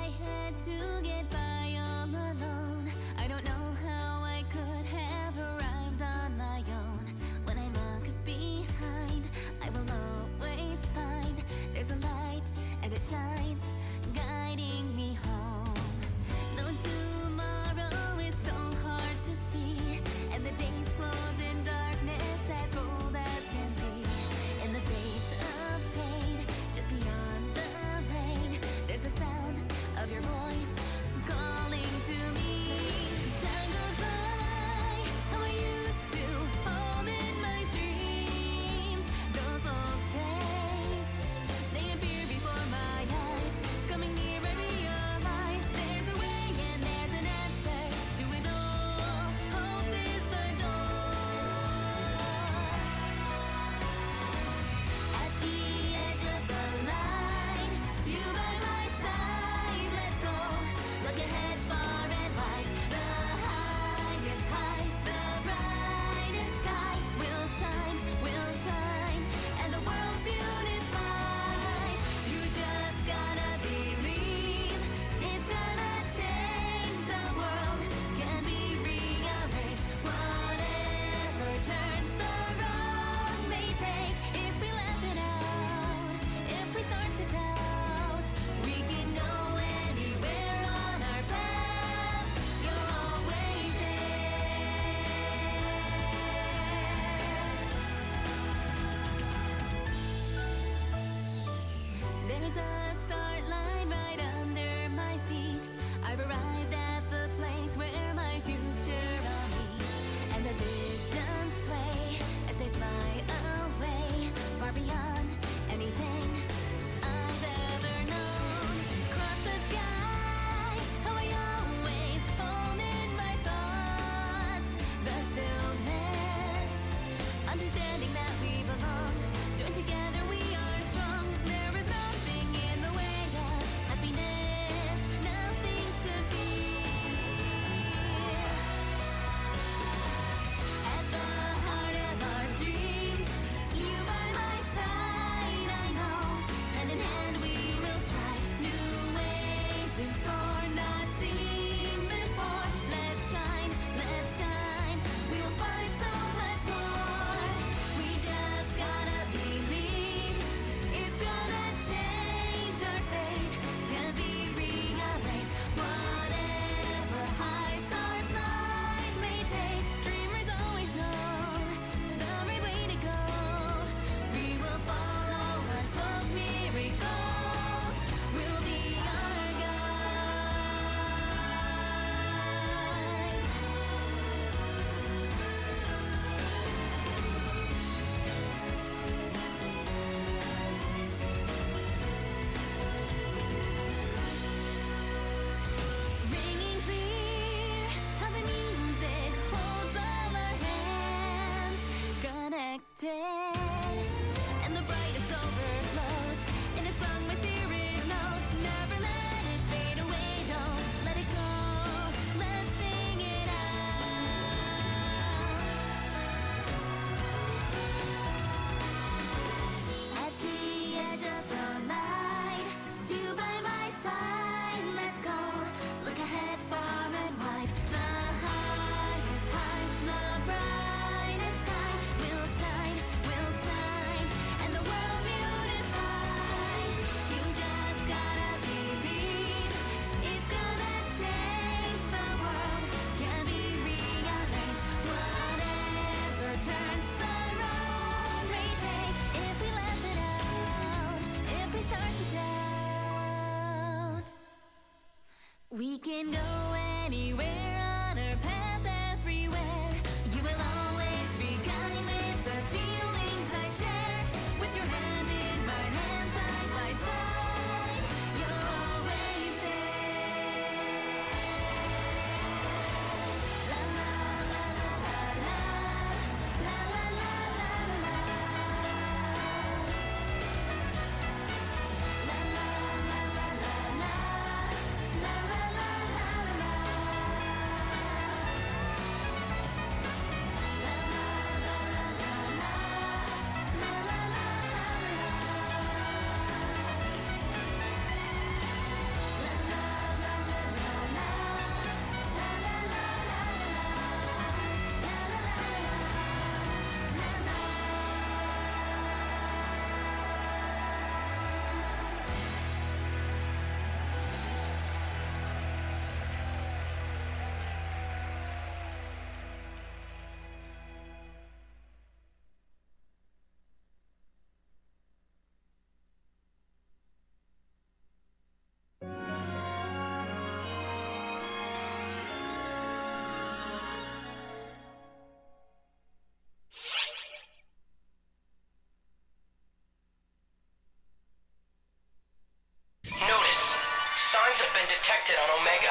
protected on Omega.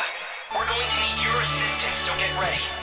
We're going to need your assistance, so get ready.